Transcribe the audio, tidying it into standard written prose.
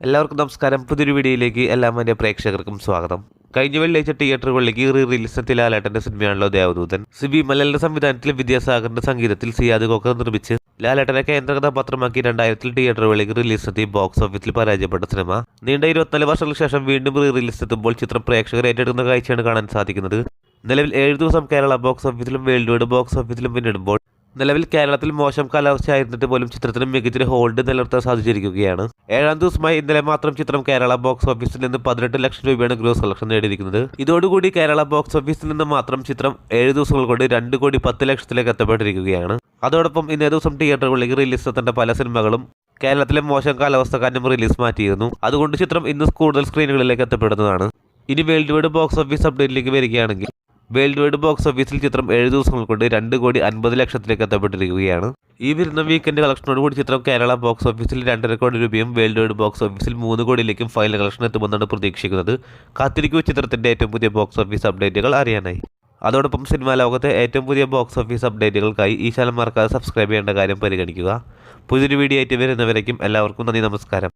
എല്ലാവർക്കും നമസ്കാരം. പുതിയൊരു വീഡിയോയിലേക്ക് എല്ലാ മാന്യ പ്രേക്ഷകർക്കും സ്വാഗതം. കഴിഞ്ഞ വെള്ളിയാഴ്ച തിയേറ്ററുകളിലേക്ക് റിലീസ് എത്തിയ ലാലേട്ടന്റെ സിനിമയാണല്ലോ ദേവദൂതൻ. സിബി മലയാളിയുടെ സംവിധാനത്തിൽ വിദ്യാസാഗറിന്റെ സംഗീതത്തിൽ സിയാദ് കോക്കർ നിർമ്മിച്ച് ലാലേട്ടനെ കേന്ദ്ര കഥാപാത്രമാക്കി 2000 തിയേറ്ററുകളിലേക്ക് റിലീസ് എത്തി ബോക്സ് ഓഫീസിൽ പരാജയപ്പെട്ട സിനിമ നീണ്ട 24 വർഷങ്ങൾക്ക് ശേഷം വീണ്ടും റിലീസ് എത്തുമ്പോൾ ചിത്രം പ്രേക്ഷകർ ഏറ്റെടുക്കുന്ന കാഴ്ചയാണ് കാണാൻ സാധിക്കുന്നത്. നിലവിൽ 7 ദിവസം കേരള ബോക്സ് ഓഫീസിലും വേൾഡ് വൈഡ് ബോക്സ് ഓഫീസിലും പിന്നിടുമ്പോൾ നിലവിൽ കേരളത്തിൽ മോശം കാലാവസ്ഥയായിരുന്നിട്ട് പോലും ചിത്രത്തിന് മികച്ചൊരു ഹോൾഡ് നിലനിർത്താൻ സാധിച്ചിരിക്കുകയാണ്. 7ാം ദിവസമായി ഇന്നലെ മാത്രം ചിത്രം കേരള ബോക്സ് ഓഫീസിൽ നിന്ന് 18 ലക്ഷം രൂപയാണ് ഗ്രോസ് കളക്ഷൻ നേടിയിരിക്കുന്നത്. ഇതോടുകൂടി കേരള ബോക്സ് ഓഫീസിൽ നിന്ന് മാത്രം ചിത്രം 7 ദിവസങ്ങൾ കൊണ്ട് 2 കോടി 10 ലക്ഷത്തിലേക്ക് എത്തപ്പെട്ടിരിക്കുകയാണ്. അതോടൊപ്പം ഇന്നേ ദിവസം തിയേറ്ററുകളിലേക്ക് റിലീസ് എത്തേണ്ട പല സിനിമകളും കേരളത്തിലെ മോശം കാലാവസ്ഥ കാരണം റിലീസ് മാറ്റിയിരുന്നു. അതുകൊണ്ട് ചിത്രം ഇന്ന് കൂടുതൽ സ്ക്രീനുകളിലേക്ക് എത്തപ്പെടുന്നതാണ്. ഇനി വേൾഡ് വൈഡ് ബോക്സ് ഓഫീസ് അപ്ഡേറ്റിലേക്ക് വരികയാണെങ്കിൽ വേൾഡ് വൈഡ് ബോക്സ് ഓഫീസിൽ ചിത്രം 7 ദിവസങ്ങൾ കൊണ്ട് 2 കോടി 50 ലക്ഷത്തിലേക്ക് എത്തപ്പെട്ടിരിക്കുകയാണ്. ഈ വരുന്ന വീക്കെൻഡ് കളക്ഷനോട് കൂടി ചിത്രം കേരള ബോക്സ് ഓഫീസിൽ 2.5 കോടി രൂപയും വേൾഡ് വൈഡ് ബോക്സ് ഓഫീസിൽ 3 കോടിയിലേക്കും ഫൈനൽ കളക്ഷൻ എത്തുമെന്നാണ് പ്രതീക്ഷിക്കുന്നത്. കാത്തിരിക്കൂ ചിത്രത്തിന്റെ ഏറ്റവും പുതിയ ബോക്സ് ഓഫീസ് അപ്ഡേറ്റുകൾ അറിയാനായി. അതോടൊപ്പം സിനിമാ ലോകത്തെ ഏറ്റവും പുതിയ ബോക്സ് ഓഫീസ് അപ്ഡേറ്റുകൾക്കായി ഈ ചാനൽ മറക്കാതെ സബ്സ്ക്രൈബ് ചെയ്യേണ്ട കാര്യം പരിഗണിക്കുക. പുതിയൊരു വീഡിയോ ആയിട്ട് വരുന്നവരേക്കും എല്ലാവർക്കും നന്ദി, നമസ്കാരം.